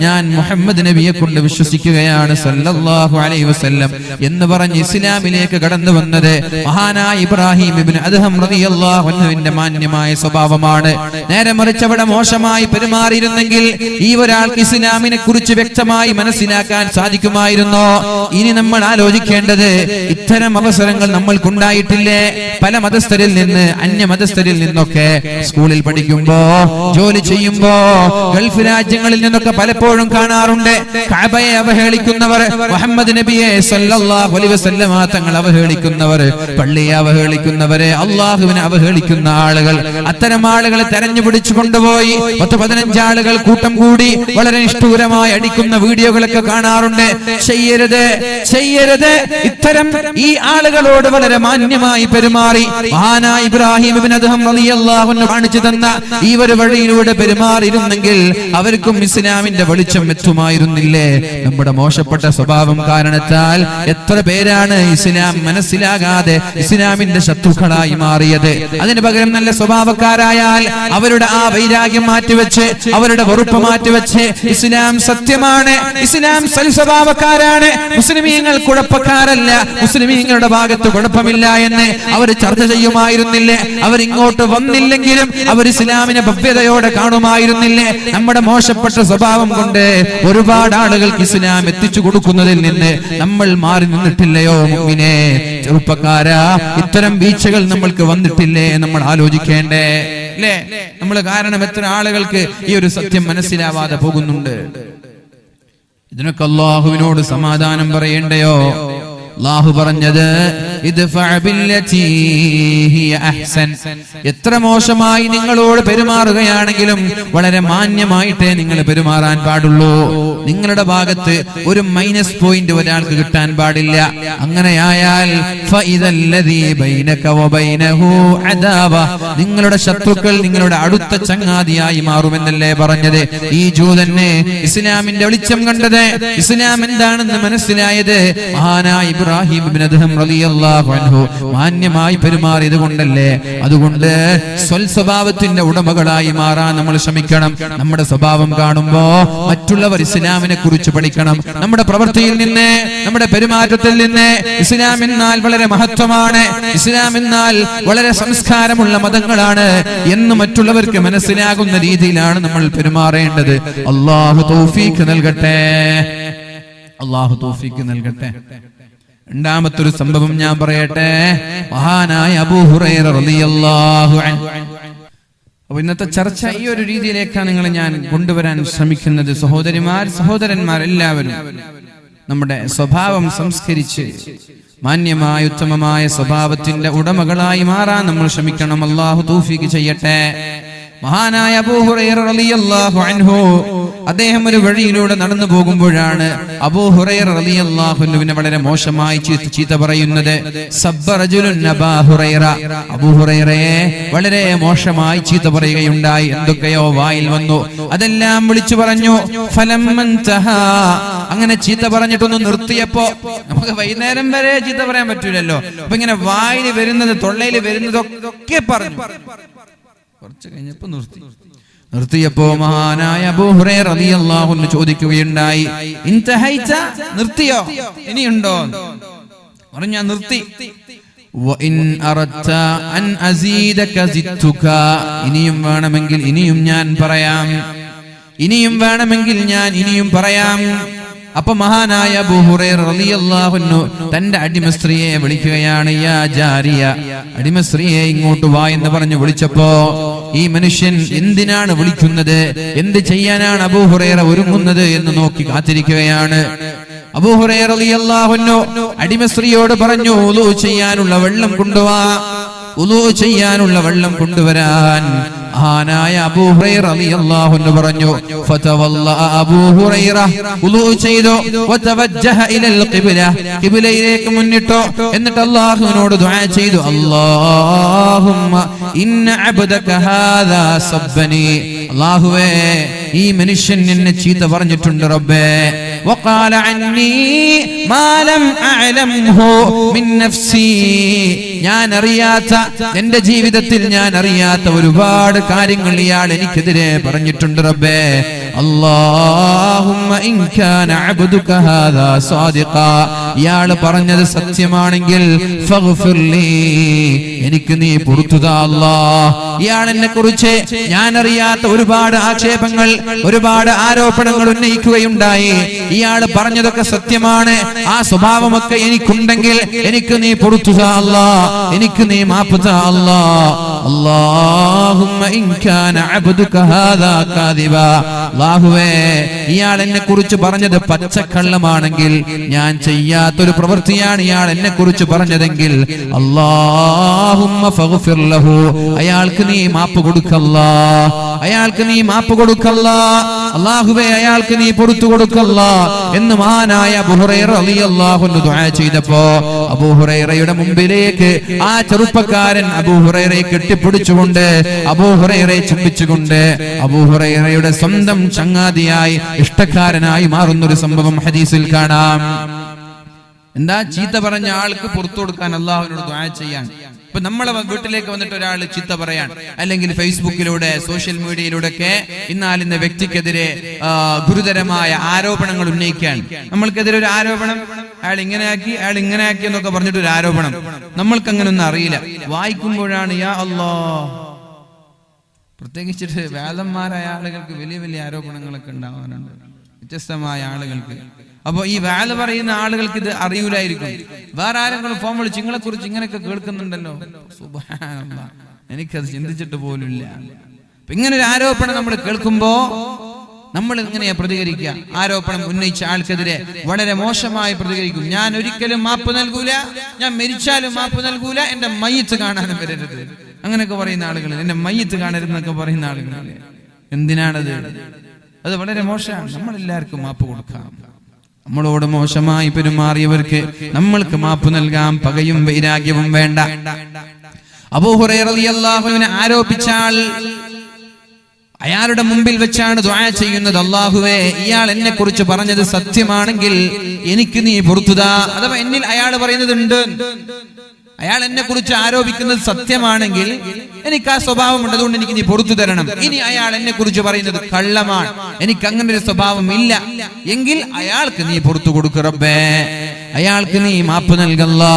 ഞാൻ മുഹമ്മദ് നബിയെ കൊണ്ട് വിശ്വസിക്കുകയാണ് സല്ലല്ലാഹു അലൈഹി വസല്ലം എന്ന് പറഞ്ഞ് ഇസ്ലാമിലേക്ക് കടന്നു വന്നത് മഹാനായ ഇബ്രാഹിം ഇബ്നു അദ്ഹം റളിയല്ലാഹു അൻഹുവിന്റെ മാന്യമായ സ്വഭാവമാണ്. നേരെ മറിച്ച് അവിടെ മോശമായി പെരുമാറിയിരുന്നെങ്കിൽ ഈ ഒരാൾക്ക് ഇസ്ലാമിനെ കുറിച്ച് വ്യക്തമായി മനസ്സിലാക്കാൻ സാധിക്കുമായിരുന്നോ? ഇനി നമ്മൾ ആലോചിക്കേണ്ടത്, ഇത്തരം അവസരങ്ങൾ നമ്മൾക്കുണ്ടായിട്ടില്ലേ? പല മതസ്ഥരിൽ നിന്ന്, അന്യമതസ്ഥരിൽ നിന്നൊക്കെ സ്കൂളിൽ പഠിക്കുമ്പോ, ജോലി ചെയ്യുമ്പോ, ഗൾഫ് രാജ്യങ്ങളിൽ നിന്നൊക്കെ പലപ്പോഴും കാണാറുണ്ട് കഅബയെ അവഹേളിക്കുന്നവർ, മുഹമ്മദ് നബിയെ സല്ലല്ലാഹു അലൈഹി വസല്ലം തങ്ങൾ അവഹേളിക്കുന്നവർ, പള്ളിയെ അവഹേളിക്കുന്നവരെ, അള്ളാഹുവിനെ അവഹേളിക്കുന്ന ആളുകൾ. അത്തരം ആളുകളെ തെരഞ്ഞു പിടിച്ചു കൊണ്ടുപോയി 10-15 ആളുകൾ കൂട്ടം കൂടി വളരെ നിഷ്ഠൂരമായി അടിക്കുന്ന വീഡിയോകളൊക്കെ കാണാറുണ്ട്. ചെയ്യരുത്, ചെയ്യരുത്. ഇത്തരം ഈ ആളുകളോട് വളരെ മാന്യമായി പെരുമാറി മഹാനായ ഇബ്രാഹിം ഇബ്നു അദ്ഹം റളിയല്ലാഹു അൻഹു കാണിച്ചു തന്ന ഈ ഒരു വഴിയിലൂടെ പെരുമാറിയിരുന്നെങ്കിൽ അവർക്കും ഇസ്ലാമിന്റെ വെളിച്ചം എത്തുമായിരുന്നില്ലേ? നമ്മുടെ മോശപ്പെട്ട സ്വഭാവം കാരണത്താൽ എത്ര പേരാണ് ഇസ്ലാം മനസ്സിലാകാതെ ഇസ്ലാമിന്റെ ശത്രുക്കളായി മാറിയത്. അതിന് പകരം നല്ല സ്വഭാവക്കാരായാൽ അവരുടെ ആ വൈരാഗ്യം മാറ്റിവെച്ച്, അവരുടെ വെറുപ്പ് മാറ്റിവെച്ച്, ഇസ്ലാം സത്യമാണ്, ഇസ്ലാം സൽസ്വഭാവക്കാരാണ്, മുസ്ലിമീങ്ങൾ കുഴപ്പക്കാരല്ല, മുസ്ലിമീങ്ങളുടെ ഭാഗത്ത് കുഴപ്പമില്ല എന്ന് അവർ ചർച്ച ചെയ്യുമായിരുന്നില്ലേ? അവരിങ്ങോട്ട് വന്നില്ലെങ്കിലും അവർ ഇസ്ലാമിനെ ഭവ്യതയോടെ കാണുമായിരുന്നില്ലേ? നമ്മുടെ മോശപ്പെട്ട സ്വഭാവം കൊണ്ട് ഒരുപാട് ആളുകൾക്ക് ഇസ്ലാം എത്തിച്ചു കൊടുക്കുന്നതിൽ നിന്ന് നമ്മൾ മാറി നിന്നിട്ടില്ലയോ മുഅ്മിനേ? ചെറുപ്പക്കാരാ, ഇത്തരം വീഴ്ചകൾ നമ്മൾക്ക് വന്നിട്ടില്ലേ? നമ്മൾ ആലോചിക്കേണ്ടേ അല്ലേ? നമ്മൾ കാരണം എത്ര ആളുകൾക്ക് ഈ ഒരു സത്യം മനസ്സിലാവാതെ പോകുന്നുണ്ട്. ഇതിനൊക്കെ അല്ലാഹുവിനോട് സമാധാനം പറയേണ്ടയോ? അല്ലാഹു പറഞ്ഞത് എത്ര മോശമായി നിങ്ങളോട് പെരുമാറുകയാണെങ്കിലും വളരെ മാന്യമായിട്ടേ നിങ്ങൾ പെരുമാറാൻ പാടുള്ളൂ. നിങ്ങളുടെ ഭാഗത്ത് ഒരു മൈനസ് പോയിന്റ് ഒരാൾക്ക് കിട്ടാൻ പാടില്ല. അങ്ങനെയായാൽ നിങ്ങളുടെ ശത്രുക്കൾ നിങ്ങളുടെ അടുത്ത ചങ്ങാതിയായി മാറുമെന്നല്ലേ പറഞ്ഞത്? ഈ ജൂതനെ ഇസ്ലാമിന്റെ വെളിച്ചം കണ്ടത്, ഇസ്ലാം എന്താണെന്ന് മനസ്സിലായത് മഹാനായ ഇബ്രാഹിം ഇബ്നു അദ്ഹം റളിയല്ലാഹു അൻഹു മാന്യമായി പെരുമാറിയത് കൊണ്ടല്ലേ? അതുകൊണ്ട് സ്വൽസ്വഭാവത്തിന്റെ ഉടമകളായി മാറാൻ നമ്മൾ ശ്രമിക്കണം. നമ്മുടെ സ്വഭാവം കാണുമ്പോ മറ്റുള്ളവർ ഇസ്ലാമിനെ കുറിച്ച് പഠിക്കണം. നമ്മുടെ പ്രവൃത്തിയിൽ നിന്ന്, നമ്മുടെ പെരുമാറ്റത്തിൽ നിന്ന് ഇസ്ലാം എന്നാൽ വളരെ മഹത്വമാണ്, ഇസ്ലാം എന്നാൽ വളരെ സംസ്കാരമുള്ള മതങ്ങളാണ് എന്ന് മറ്റുള്ളവർക്ക് മനസ്സിലാകുന്ന രീതിയിലാണ് നമ്മൾ പെരുമാറേണ്ടത്. അല്ലാഹു തൗഫീഖ് നൽകട്ടെ, അല്ലാഹു തൗഫീഖ് നൽകട്ടെ. രണ്ടാമത്തൊരു സംഭവം ഞാൻ പറയട്ടെ. മഹാനായ അബൂ ഹുറൈറ റളിയല്ലാഹു അൻഹു. അപ്പോൾ ഇന്നത്തെ ചർച്ച ഈ ഒരു രീതിയിലേക്കാണ് നിങ്ങൾ ഞാൻ കൊണ്ടുവരാൻ ശ്രമിക്കുന്നത്. സഹോദരിമാർ, സഹോദരന്മാർ എല്ലാവരും നമ്മുടെ സ്വഭാവം സംസ്കരിച്ച് മാന്യമായ ഉത്തമമായ സ്വഭാവത്തിന്റെ ഉടമകളായി മാറാൻ നമ്മൾ ശ്രമിക്കണം. അല്ലാഹു തൗഫീഖ് ചെയ്യട്ടെ. മഹാനായ അബൂ ഹുറൈറ റളിയല്ലാഹു അൻഹു അദ്ദേഹം ഒരു വഴിയിലൂടെ നടന്നു പോകുമ്പോഴാണ് അബൂ ഹുറൈറ റളിയല്ലാഹു അൻഹുവിനെ വളരെ മോശമായി ചീത്ത പറയുന്നത്. സബ്ബ റജുലുൻ അബൂ ഹുറൈറ, അബൂ ഹുറൈറയെ വളരെ മോശമായി ചീത്ത പറയുകയുണ്ടായി. എന്തൊക്കെയോ വായിൽ വന്നു, അതെല്ലാം വിളിച്ചു പറഞ്ഞു. ഫലമ്മൻതഹാ, അങ്ങനെ ചീത്ത പറഞ്ഞിട്ടൊന്ന് നിർത്തിയപ്പോ, നമുക്ക് വൈകുന്നേരം വരെ ചീത്ത പറയാൻ പറ്റൂലല്ലോ, അപ്പൊ ഇങ്ങനെ വായിൽ വരുന്നത് തൊള്ളയിൽ വരുന്നതൊക്കെ പറഞ്ഞു. കുറച്ച് കഴിഞ്ഞപ്പോ നിർത്തിയപ്പോ മഹാനായ അബൂ ഹുറൈറ റളിയല്ലാഹു അൻഹു ചോദിക്കുകയുണ്ടായി, ഇൻതഹൈത, നിർത്തിയോ, ഇനിയുണ്ടോ? പറഞ്ഞു, ഞാൻ നിർത്തി. വഇൻ അറദ്ത അൻ അസീദക സിദ്തുക, ഇനിയും വേണമെങ്കിൽ ഇനിയും ഞാൻ പറയാം, ഇനിയും വേണമെങ്കിൽ ഞാൻ ഇനിയും പറയാം. അപ്പൊ മഹാനായ അബൂ ഹുറൈറ റളിയല്ലാഹു അൻഹു തന്റെ അടിമസ്ത്രീയെ വിളിക്കുകയാണ്. യാ ജാരിയ, അടിമസ്ത്രീയെ ഇങ്ങോട്ട് വാ എന്ന് പറഞ്ഞു വിളിച്ചപ്പോ ഈ മനുഷ്യൻ എന്തിനാണ് വിളിക്കുന്നത്, എന്ത് ചെയ്യാനാണ് അബൂ ഹുറൈറ ഒരുങ്ങുന്നത് എന്ന് നോക്കി കാത്തിരിക്കുകയാണ്. അബൂ ഹുറൈറ റളിയല്ലാഹു അൻഹു അടിമസ്ത്രീയോട് പറഞ്ഞു, വുളൂ ചെയ്യാനുള്ള വെള്ളം കൊണ്ടുവാ, വുളൂ ചെയ്യാനുള്ള വെള്ളം കൊണ്ടുവരാൻ. മഹാനായ അബൂ ഹുറൈറ റളിയല്ലാഹു അൻഹു പറഞ്ഞു, ഫതവല്ല അബൂ ഹുറൈറ, വുളൂ ചെയ്തു, വതവജ്ജഹ ഇലൽ ഖിബ്ല, ഖിബ്ലയിലേക്ക് മുന്നിട്ടു. എന്നിട്ട് അല്ലാഹുവിനോട് ദുആ ചെയ്തു, അല്ലാഹുമ്മ ഇന്ന അബ്ദക ഹാദാ സബ്ബനി, അല്ലാഹുവേ ഈ മനുഷ്യൻ എന്നെ ചീത്ത പറഞ്ഞിട്ടുണ്ട് റബ്ബേ. വഖാല അന്നി മാ ലം അഅലംഹു മിൻ നഫ്സി, ഞാൻ അറിയാത്ത, എന്റെ ജീവിതത്തിൽ ഞാൻ അറിയാത്ത ഒരുപാട് കാര്യങ്ങൾ ഇയാൾ എനിക്കെതിരെ പറഞ്ഞിട്ടുണ്ട് റബ്ബേ. അല്ലാഹുമ്മ ഇൻ കാന അബ്ദുക ഹാദാ സാദിഖാ, ഇയാൾ പറഞ്ഞത് സത്യമാണെങ്കിൽ ഫഗ്ഫിർ ലീ, എനിക്ക് നീ പുറത്തു താ അല്ലാഹ്. ഇയാൾ എന്നെ കുറിച്ച് ഞാൻ അറിയാത്ത ഒരുപാട് ആക്ഷേപങ്ങൾ, ഒരുപാട് ആരോപണങ്ങൾ ഉന്നയിക്കുകയുണ്ടായി. ഇയാൾ പറഞ്ഞതൊക്കെ സത്യമാണ്, ആ സ്വഭാവമൊക്കെ എനിക്കുണ്ടെങ്കിൽ എനിക്ക് നീ പുറത്തു താ അല്ലാഹ്, എനിക്ക് നീ മാപ്പ് താ അല്ലാഹ്. അല്ലാഹുമ്മ ഇൻ കാന അബ്ദുക ഹാദാ കാദിബാ, അല്ലാഹുവേ ഇയാൾ എന്നെ കുറിച്ച് പറഞ്ഞത് പച്ചക്കള്ളമാണെങ്കിൽ, ഞാൻ ചെയ്യാത്തൊരു പ്രവൃത്തിയാണ് ഇയാൾ എന്നെ കുറിച്ച് പറഞ്ഞതെങ്കിൽ, അല്ലാഹുമ്മ ഫഗ്ഫിർ ലഹു, അയാൾക്ക് നീ മാപ്പ് കൊടുക്കല്ലാ, അയാൾക്ക് നീ മാപ്പ് കൊടുക്കല്ലാ, അല്ലാഹുവേ അയാൾക്ക് നീ പുറത്തു കൊടുക്കല്ലാ എന്ന് മഹാനായ അബൂ ഹുറൈറ റളിയല്ലാഹു അൻഹു ദുആ ചെയ്തപ്പോ അബൂ ഹുറൈറയുടെ മുമ്പിലേക്ക് ആ ചെറുപ്പക്കാരൻ അബൂ ഹുറൈറയെ കെട്ടിപ്പിടിച്ചുകൊണ്ട്, അബൂ ഹുറൈറയെ ചുംബിച്ചുകൊണ്ട്, അബൂ ഹുറൈറയുടെ സ്വന്തം ചങ്ങാതിയായി, ഇഷ്ടക്കാരനായി മാറുന്നൊരു സംഭവം ഹദീസിൽ കാണാം. എന്താ? ചീത്ത പറഞ്ഞ ആൾക്ക് പുറത്തു കൊടുക്കാൻ, അല്ലാഹുവിനോട് ദുആ ചെയ്യാൻ. ഇപ്പൊ നമ്മളെ വീട്ടിലേക്ക് വന്നിട്ട് ഒരാൾ ചീത്ത പറയാൻ, അല്ലെങ്കിൽ ഫേസ്ബുക്കിലൂടെ, സോഷ്യൽ മീഡിയയിലൂടെ ഒക്കെ ഇന്നാലിന്ന വ്യക്തിക്കെതിരെ ഗുരുതരമായ ആരോപണങ്ങൾ ഉന്നയിക്കാൻ, നമ്മൾക്കെതിരെ ഒരു ആരോപണം, അയാൾ ഇങ്ങനെയാക്കി എന്നൊക്കെ പറഞ്ഞിട്ട് ഒരു ആരോപണം, നമ്മൾക്ക് അങ്ങനെ ഒന്നും അറിയില്ല. വായിക്കുമ്പോഴാണ് യാ അല്ലാഹ്, പ്രത്യേകിച്ചിട്ട് വേദന്മാരായ ആളുകൾക്ക് വലിയ വലിയ ആരോപണങ്ങളൊക്കെ ഉണ്ടാവാറുണ്ട്, വ്യത്യസ്തമായ ആളുകൾക്ക്. അപ്പൊ ഈ വാല് പറയുന്ന ആളുകൾക്ക് ഇത് അറിയൂലായിരിക്കും. വേറെ ആരെങ്കിലും ഫോൺ വിളിച്ച് നിങ്ങളെ കുറിച്ച് ഇങ്ങനെയൊക്കെ കേൾക്കുന്നുണ്ടല്ലോ, സുബ്ഹാനല്ലാഹ്, എനിക്കത് ചിന്തിച്ചിട്ട് പോലുമില്ല. അപ്പൊ ഇങ്ങനെ ഒരു ആരോപണം നമ്മൾ കേൾക്കുമ്പോ നമ്മൾ എങ്ങനെയാ പ്രതികരിക്കുക? ആരോപണം ഉന്നയിച്ച ആൾക്കെതിരെ വളരെ മോശമായി പ്രതികരിക്കും. ഞാൻ ഒരിക്കലും മാപ്പ് നൽകൂല, ഞാൻ മരിച്ചാലും മാപ്പ് നൽകൂല, എന്റെ മയ്യിത്ത് കാണാനും വരരുത്, അങ്ങനെയൊക്കെ പറയുന്ന ആളുകൾ, എന്റെ മയ്യിത്ത് കാണരുതെന്നൊക്കെ പറയുന്ന ആളുകൾ. എന്തിനാണത്? അത് വളരെ മോശമാണ്. നമ്മളെല്ലാവർക്കും മാപ്പ് കൊടുക്കാം. നമ്മളോട് മോശമായി പെരുമാറിയവർക്ക് നമ്മൾക്ക് മാപ്പ് നൽകാം, പകയും വൈരാഗ്യവും വേണ്ട. അബൂ ഹുറൈറ റളിയല്ലാഹു അൻഹു ആരോപിച്ച ആൾ അയാളുടെ മുമ്പിൽ വെച്ചാണ് ദുആ ചെയ്യുന്നത്, അല്ലാഹുവേ ഇയാൾ എന്നെ കുറിച്ച് പറഞ്ഞത് സത്യമാണെങ്കിൽ എനിക്ക് നീ പുറത്തുതാ. അഥവാ എന്നിൽ അയാൾ പറയുന്നതുണ്ട്, അയാൾ എന്നെ കുറിച്ച് ആരോപിക്കുന്നത് സത്യമാണെങ്കിൽ എനിക്ക് ആ സ്വഭാവമുണ്ട്, അതുകൊണ്ട് എനിക്ക് നീ പുറത്തു തരണം. ഇനി അയാൾ എന്നെ കുറിച്ച് പറയുന്നത് കള്ളമാണ്, എനിക്ക് അങ്ങനെ ഒരു സ്വഭാവം ഇല്ല എങ്കിൽ അയാൾക്ക് നീ പുറത്തു കൊടുക്ക് റബ്ബേ, അയാൾക്ക് നീ മാപ്പ് നൽകല്ലാ.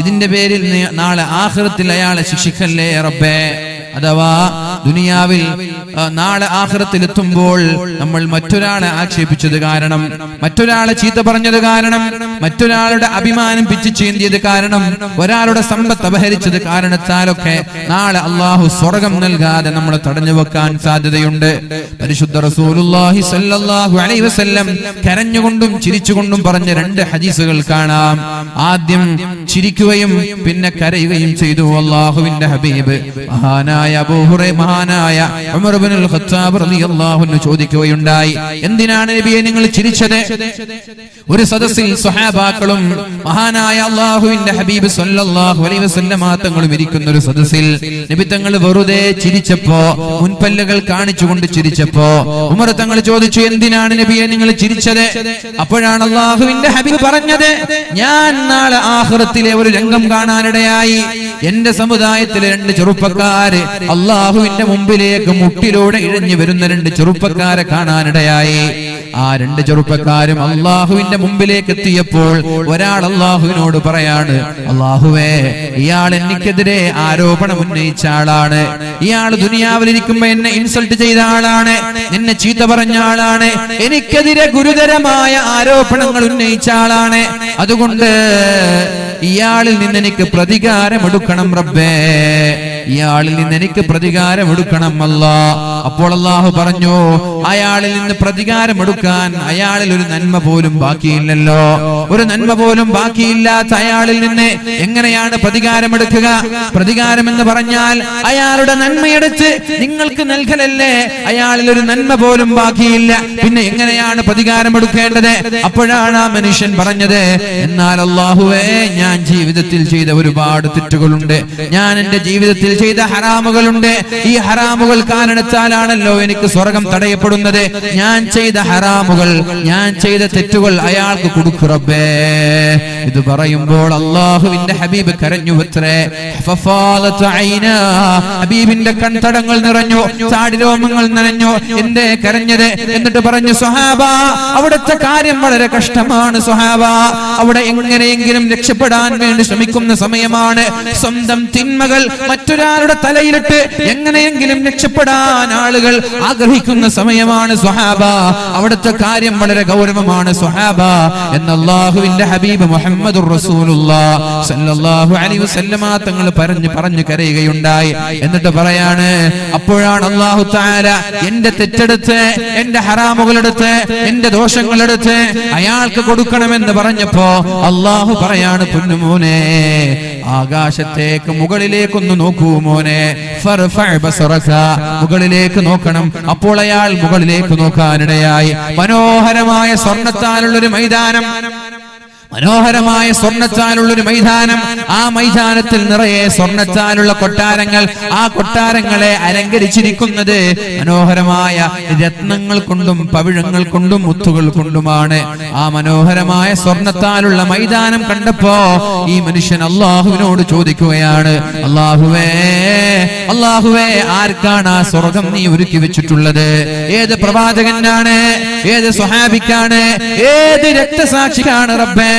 ഇതിന്റെ പേരിൽ നാളെ ആഖിറത്തിൽ അയാളെ ശിക്ഷിക്കല്ലേ റബ്ബേ. അഥവാ ദുനിയാവിൽ നാളെ ആഖിറത്തിൽ എത്തുമ്പോൾ നമ്മൾ മറ്റൊരാളെ ആക്ഷേപിച്ചത് കാരണം, മറ്റൊരാളെ ചീത്ത പറഞ്ഞത് കാരണം, മറ്റൊരാളുടെ അഭിമാനം പിച്ചു ചീന്തിയത് കാരണം, ഒരാളുടെ സമ്പത്ത് അപഹരിച്ചത് കാരണത്താലൊക്കെ നാളെ അല്ലാഹു സ്വർഗം നൽകാതെ നമ്മളെ തടഞ്ഞു വെക്കാൻ സാധ്യതയുണ്ട്. പരിശുദ്ധ റസൂലുള്ളാഹി സ്വല്ലല്ലാഹു അലൈഹി വസല്ലം കരഞ്ഞുകൊണ്ടും ചിരിച്ചുകൊണ്ടും പറഞ്ഞ രണ്ട് ഹദീസുകൾ കാണാം. ആദ്യം ചിരിക്കുകയും പിന്നെ കരയുകയും ചെയ്തു അല്ലാഹുവിന്റെ ഹബീബ് മഹാനായ അബൂ ഹുറൈറ മഹാനായ ഉമർ ഇബ്നുൽ ഖത്താബ് റളിയല്ലാഹു അൻഹു ചോദിക്കുകയുണ്ടായി, എന്തിനാണ് നബിയെ നിങ്ങൾ ചിരിച്ചത്? ഒരു സദസ്സിൽ സ്വഹാബാക്കളും മഹാനായ അല്ലാഹുവിന്റെ ഹബീബ് സ്വല്ലല്ലാഹു അലൈഹി വസല്ലം തങ്ങളും ഇരിക്കുന്ന ഒരു സദസ്സിൽ നബി തങ്ങൾ വെറുതെ ചിരിച്ചപ്പോ, മുൻപല്ലുകൾ കാണിച്ചുകൊണ്ട് ചിരിച്ചപ്പോ ഉമർ തങ്ങൾ ചോദിച്ചു, എന്തിനാണ് നബിയെ നിങ്ങൾ ചിരിച്ചത്? അപ്പോഴാണ് അല്ലാഹുവിന്റെ ഹബീബ് പറഞ്ഞത്, ഞാൻ നാളെ ആഖിറത്തിലെ ഒരു രംഗം കാണാനിടയായി. എന്റെ സമുദായത്തിലെ 2 ചെറുപ്പക്കാര് അല്ലാഹുവിന്റെ മുമ്പിലേക്ക് മുട്ടിലൂടെ ഇഴഞ്ഞു വരുന്ന 2 ചെറുപ്പക്കാരെ കാണാനിടയായി. ആ 2 ചെറുപ്പക്കാരും അല്ലാഹുവിന്റെ മുമ്പിലേക്ക് എത്തിയപ്പോൾ ഒരാൾ അല്ലാഹുവിനോട് പറയാണ്, അല്ലാഹുവേ, ഇയാൾ എനിക്കെതിരെ ആരോപണം ഉന്നയിച്ച ആളാണ്, ഇയാൾ ദുനിയാവിലിരിക്കുമ്പോ എന്നെ ഇൻസൾട്ട് ചെയ്ത ആളാണ്, എന്നെ ചീത്ത പറഞ്ഞ ആളാണ്, എനിക്കെതിരെ ഗുരുതരമായ ആരോപണങ്ങൾ ഉന്നയിച്ച ആളാണ്, അതുകൊണ്ട് ഇയാളിൽ നിന്ന് എനിക്ക് പ്രതികാരമെടുക്കണം റബ്ബേ, ഇയാളിൽ നിന്ന് എനിക്ക് പ്രതികാരമെടുക്കണം അല്ലാ. അപ്പോൾ അല്ലാഹു പറഞ്ഞു, അയാളിൽ നിന്ന് പ്രതികാരമെടുക്കാൻ അയാളിൽ ഒരു നന്മ പോലും ബാക്കിയില്ലല്ലോ, ഒരു നന്മ പോലും ബാക്കിയില്ലാത്ത അയാളിൽ നിന്ന് എങ്ങനെയാണ് പ്രതികാരമെടുക്കുക? പ്രതികാരം എന്ന് പറഞ്ഞാൽ അയാളുടെ നന്മയെടുത്ത് നിങ്ങൾക്ക് നൽകലല്ലേ, അയാളിൽ ഒരു നന്മ പോലും ബാക്കിയില്ല, പിന്നെ എങ്ങനെയാണ് പ്രതികാരമെടുക്കേണ്ടത്? അപ്പോഴാണ് ആ മനുഷ്യൻ പറഞ്ഞത്, എന്നാൽ അല്ലാഹുവേ, ഞാൻ ജീവിതത്തിൽ ചെയ്ത ഒരുപാട് തെറ്റുകളുണ്ട്, ഞാൻ എന്റെ ജീവിതത്തിൽ ചെയ്ത ഹറാമുകളുണ്ട്, ഈ ഹറാമുകൾ കാരണത്താലാണല്ലോ എനിക്ക് സ്വർഗം തടയപ്പെടുന്നത്, ഞാൻ ചെയ്ത ഹറാമുകൾ, ഞാൻ ചെയ്ത തെറ്റുകൾ അയാൾക്ക് കൊടുക്കു റബ്ബേ. ഇത് പറയുമ്പോൾ അല്ലാഹുവിന്റെ ഹബീബ് കരഞ്ഞുവത്രേ. ഹബീബിന്റെ കൺതടങ്ങൾ നിറഞ്ഞു, താടിരോമങ്ങൾ നനഞ്ഞു. എന്തേ കരഞ്ഞത്? എന്നിട്ട് പറഞ്ഞു, സ്വഹാബ, അവിടുത്തെ കാര്യം വളരെ കഷ്ടമാണ് സ്വഹാബ, അവിടെ എങ്ങനെയെങ്കിലും രക്ഷപ്പെടാൻ വേണ്ടി ശ്രമിക്കുന്ന സമയമാണ്, സ്വന്തം തിന്മകൾ മറ്റൊരാളുടെ തലയിലിട്ട് എങ്ങനെയെങ്കിലും രക്ഷപ്പെടാൻ ആളുകൾ ആഗ്രഹിക്കുന്ന സമയമാണ് സ്വഹാബ, അവിടുത്തെ കാര്യം വളരെ ഗൗരവമാണ് സ്വഹാബ എന്ന് അല്ലാഹുവിന്റെ ഹബീബ് മുഹമ്മദുർ റസൂലുള്ളാഹി സ്വല്ലല്ലാഹു അലൈഹി വസല്ലമ തങ്ങൾ പറഞ്ഞു കരയുകയുണ്ടായി. എന്നിട്ട് പറയാണ്, അപ്പോഴാണ് അല്ലാഹു തആല എന്റെ തെറ്റെടുത്ത്, എന്റെ ഹറാമുകളെടുത്ത്, എന്റെ ദോഷങ്ങളെടുത്ത് അയാൾക്ക് കൊടുക്കണമെന്ന് പറഞ്ഞപ്പോ അല്ലാഹു പറയാണ്, പൊന്നുമോനെ, ആകാശത്തേക്ക് മുകളിലേക്കൊന്ന് നോക്കൂ മോനെ, മുകളിലേക്ക് നോക്കണം. അപ്പോൾ അയാൾ മുകളിലേക്ക് നോക്കാനിടയായി. മനോഹരമായ സ്വർണ്ണത്താലുള്ളൊരു മൈതാനം, മനോഹരമായ സ്വർണ്ണത്താലുള്ളൊരു മൈതാനം, ആ മൈതാനത്തിൽ നിറയെ സ്വർണ്ണത്താലുള്ള കൊട്ടാരങ്ങൾ, ആ കൊട്ടാരങ്ങളെ അലങ്കരിച്ചിരിക്കുന്നത് മനോഹരമായ രത്നങ്ങൾ കൊണ്ടും പവിഴങ്ങൾ കൊണ്ടും മുത്തുകൾ കൊണ്ടുമാണ്. ആ മനോഹരമായ സ്വർണ്ണത്താലുള്ള മൈതാനം കണ്ടപ്പോ ഈ മനുഷ്യൻ അല്ലാഹുവിനോട് ചോദിക്കുകയാണ്, അല്ലാഹുവേ, അല്ലാഹുവേ, ആർക്കാണ് ആ സ്വർഗം നീ ഒരുക്കി വെച്ചിട്ടുള്ളത്? ഏത് പ്രവാചകനാണ്? ഏത് സ്വഹാബിക്കാണ്? ഏത് രക്തസാക്ഷിക്കാണ് റബ്ബേ?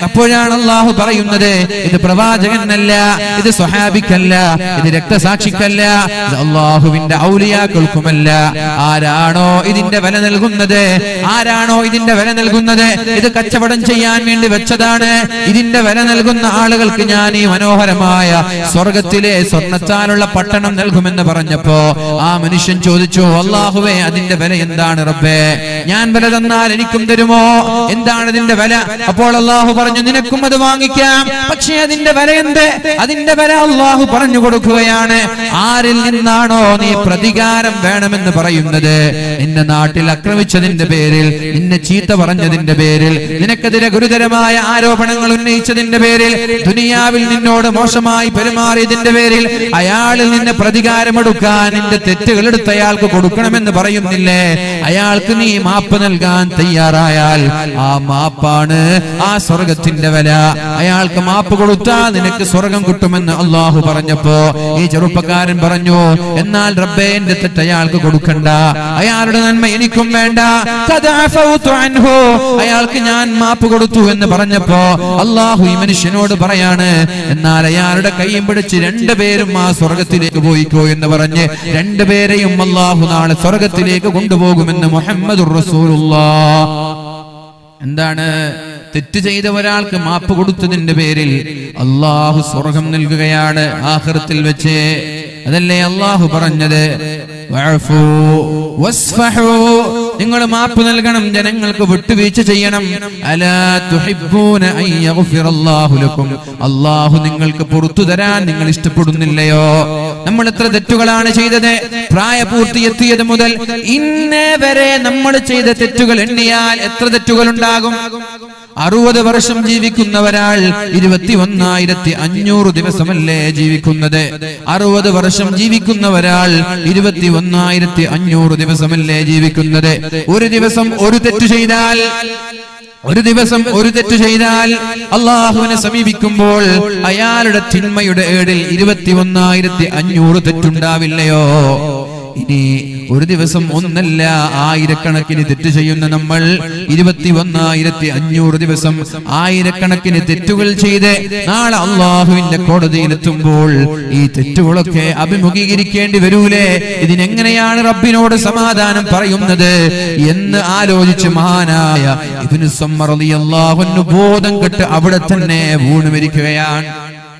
അപ്പോഴാണ് അല്ലാഹു പറയുന്നത്, ഇത് പ്രവാചകനല്ല, ഇത് സ്വഹാബിക്കല്ല, ഇത് രക്തസാക്ഷിക്കല്ല, ഇത് അല്ലാഹുവിന്റെ ഔലിയാക്കൾക്കുമല്ല. ആരാണോ ഇതിന്റെ വില നൽകുന്നത്, ആരാണോ ഇതിന്റെ വില നൽകുന്നത്, ഇത് കച്ചവടം ചെയ്യാൻ വേണ്ടി വെച്ചതാണ്, ഇതിന്റെ വില നൽകുന്ന ആളുകൾക്ക് ഞാൻ ഈ മനോഹരമായ സ്വർഗത്തിലെ സ്വർണ്ണത്താലുള്ള പട്ടണം നൽകുമെന്ന് പറഞ്ഞപ്പോ ആ മനുഷ്യൻ ചോദിച്ചു, അല്ലാഹുവേ, അതിന്റെ വില എന്താണ് റബ്ബേ? ഞാൻ വില തന്നാൽ എനിക്കും തരുമോ? എന്താണ് ഇതിന്റെ വില? അപ്പോൾ അല്ലാഹു പറഞ്ഞു, നിനക്കും അത് വാങ്ങിക്കാം, പക്ഷേ അതിന്റെ വില എന്ത്? അതിന്റെ വില അല്ലാഹു പറഞ്ഞു കൊടുക്കുകയാണ്. ആരിൽ നിന്നാണോ നീ പ്രതികാരം വേണമെന്ന് പറയുന്നത്, നിന്റെ നാട്ടിൽ ആക്രമിച്ചതിന്റെ പേരിൽ, നിന്നെ ചീത്ത പറഞ്ഞതിന്റെ പേരിൽ, നിനക്കെതിരെ ഗുരുതരമായ ആരോപണങ്ങൾ ഉന്നയിച്ചതിന്റെ പേരിൽ, ദുനിയാവിൽ നിന്നോട് മോശമായി പെരുമാറിയതിന്റെ പേരിൽ അയാളിൽ നിന്ന് പ്രതികാരമെടുക്കാൻ നിന്റെ തെറ്റുകൾ എടുത്ത് അയാൾക്ക് കൊടുക്കണമെന്ന് പറയുന്നില്ലേ? അയാൾക്ക് നീ മാപ്പ് നൽകാൻ തയ്യാറായാൽ ആ മാപ്പാണ് ആ സ്വർഗത്തിന്റെ വില. അയാൾക്ക് മാപ്പ് കൊടുത്താൽ നിനക്ക് സ്വർഗം കിട്ടുമെന്ന് അല്ലാഹു പറഞ്ഞപ്പോ ഈ ചെറുപ്പക്കാരൻ പറഞ്ഞു, എന്നാൽ റബ്ബേ, എന്റെ തെറ്റ് അയാൾക്ക് കൊടുക്കണ്ട, അയാളുടെ നന്മ എനിക്കും വേണ്ട, അയാൾക്ക് ഞാൻ മാപ്പ് കൊടുത്തു എന്ന് പറഞ്ഞപ്പോ അല്ലാഹു ഈ മനുഷ്യനോട് പറയാണ്, എന്നാൽ അയാളുടെ കൈയും പിടിച്ച് 2 പേരും ആ സ്വർഗത്തിലേക്ക് പോയിക്കോ എന്ന് പറഞ്ഞ് 2 പേരെയും അല്ലാഹു നാളെ സ്വർഗത്തിലേക്ക് കൊണ്ടുപോകുമെന്ന് മുഹമ്മദുർ റസൂലുള്ളാഹി. എന്താണ്? തെറ്റ് ചെയ്ത ഒരാൾക്ക് മാപ്പ് കൊടുത്തതിന്റെ പേരിൽ അല്ലാഹു സ്വർഗം നൽകുകയാണ് ആഖിറത്തിൽ വെച്ച്. അതല്ലേ അല്ലാഹു പറഞ്ഞത്, വഅഫു വസ്ഫഹു നിങ്ങൾ മാപ്പ് നൽകണം, ജനങ്ങൾക്ക് വിട്ടുവീഴ്ച ചെയ്യണം. അലാ തുഹിബ്ബൂന അൻ യഗ്ഫിറല്ലാഹു ലക്കും, അല്ലാഹു നിങ്ങൾക്ക് പുറത്തു തരാൻ നിങ്ങൾ ഇഷ്ടപ്പെടുന്നില്ലയോ? നമ്മൾ എത്ര തെറ്റുകളാണ് ചെയ്തത്? പ്രായപൂർത്തി എത്തിയത് മുതൽ ഇന്നേ വരെ നമ്മൾ ചെയ്ത തെറ്റുകൾ എണ്ണിയാൽ എത്ര തെറ്റുകൾ ഉണ്ടാകും? 60 വർഷം ജീവിക്കുന്ന ഒരാൾ 21,500 ദിവസമല്ലേ ജീവിക്കുന്നത്? 60 വർഷം ജീവിക്കുന്ന ഒരാൾ 21,500 ദിവസമല്ലേ ജീവിക്കുന്നത്? ഒരു ദിവസം ഒരു തെറ്റ് ചെയ്താൽ അള്ളാഹുവിനെ സമീപിക്കുമ്പോൾ അയാളുടെ തിന്മയുടെ ഏടിൽ 21,500 തെറ്റുണ്ടാവില്ലയോ? ഇനി ഒരു ദിവസം ഒന്നല്ല, ആയിരക്കണക്കിന് തെറ്റ് ചെയ്യുന്ന നമ്മൾ 21,500 ദിവസം ആയിരക്കണക്കിന് തെറ്റുകൾ ചെയ്ത് നാളെ അള്ളാഹുവിന്റെ കോടതിയിലെത്തുമ്പോൾ ഈ തെറ്റുകളൊക്കെ അഭിമുഖീകരിക്കേണ്ടി വരൂലേ? ഇതിനെങ്ങനെയാണ് റബ്ബിനോട് സമാധാനം പറയുന്നത് എന്ന് ആലോചിച്ച് മഹാനായ ഇബ്നു സമ്മർ റളിയല്ലാഹു അൻഹു ബോധം കെട്ട് അവിടെ തന്നെ വീണു മരിക്കുകയാണ്.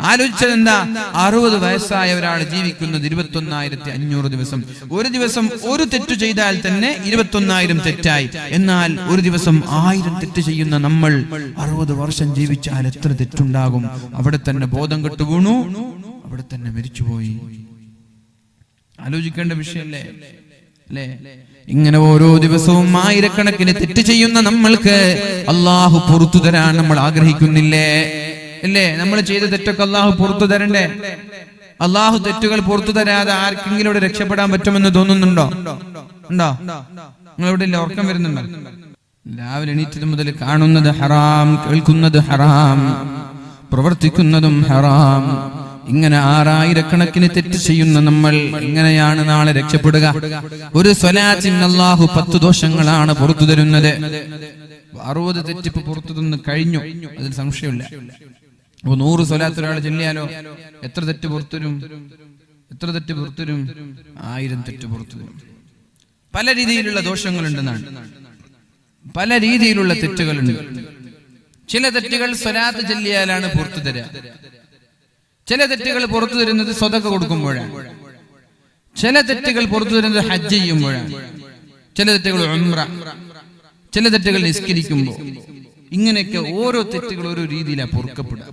ആലോചിച്ചത് എന്താ? 60 വയസ്സായ ഒരാൾ ജീവിക്കുന്നത് 21,500 ദിവസം. ഒരു ദിവസം ഒരു തെറ്റ് ചെയ്താൽ തന്നെ 21,000 തെറ്റായി. എന്നാൽ ഒരു ദിവസം 1000 തെറ്റ് ചെയ്യുന്ന നമ്മൾ 60 വർഷം ജീവിച്ചാൽ എത്ര തെറ്റുണ്ടാകും? അവിടെ തന്നെ ബോധം കെട്ടു വീണു, അവിടെ തന്നെ മരിച്ചുപോയി. ആലോചിക്കേണ്ട വിഷയല്ലേ അല്ലേ? ഇങ്ങനെ ഓരോ ദിവസവും ആയിരക്കണക്കിന് തെറ്റ് ചെയ്യുന്ന നമ്മൾക്ക് അള്ളാഹു പുറത്തു തരാൻ നമ്മൾ ആഗ്രഹിക്കുന്നില്ലേ? അല്ലേ? നമ്മൾ ചെയ്ത തെറ്റൊക്കെ അള്ളാഹു പുറത്തു തരണ്ടേ? അള്ളാഹു തെറ്റുകൾ പുറത്തു തരാതെ ആർക്കെങ്കിലും ഇവിടെ രക്ഷപ്പെടാൻ പറ്റുമെന്ന് തോന്നുന്നുണ്ടോ? ഉണ്ടോ? നിങ്ങളിവിടെ ഇല്ല, ഉറക്കം വരുന്നുണ്ടോ? രാവിലെ എണീറ്റത് മുതൽ കാണുന്നത് ഹറാം, കേൾക്കുന്നത് ഹറാം, പ്രവർത്തിക്കുന്നതും ഹറാം. ഇങ്ങനെ 6000 തെറ്റ് ചെയ്യുന്ന നമ്മൾ എങ്ങനെയാണ് നാളെ രക്ഷപ്പെടുക? ഒരു സ്വലാത്തിന് അള്ളാഹു 10 ദോഷങ്ങളാണ് പുറത്തു തരുന്നത്. 60 തെറ്റിപ്പ് പുറത്തു തന്ന് കഴിഞ്ഞു, അതിൽ സംശയമില്ല. അപ്പൊ 100 സ്വലാത്ത് ഒരാൾ ചൊല്ലിയാലോ എത്ര തെറ്റ് പുറത്തുവരും? 1000 തെറ്റ് പുറത്തുവരും. പല രീതിയിലുള്ള ദോഷങ്ങളുണ്ടെന്നാണ്, പല രീതിയിലുള്ള തെറ്റുകളുണ്ട്. ചില തെറ്റുകൾ സ്വലാത്ത് ചൊല്ലിയാലാണ് പുറത്തു തരിക. ചില തെറ്റുകൾ പുറത്തു തരുന്നത് സ്വതക്ക കൊടുക്കുമ്പോഴാണ്. ചില തെറ്റുകൾ പുറത്തു തരുന്നത് ഹജ്ജ് ചെയ്യുമ്പോഴാണ്. ചില തെറ്റുകൾ ഉംറ, ചില തെറ്റുകൾ നിസ്കരിക്കുമ്പോൾ. ഇങ്ങനെയൊക്കെ ഓരോ തെറ്റുകൾ ഓരോ രീതിയിലാണ് പൊറുക്കപ്പെടുക.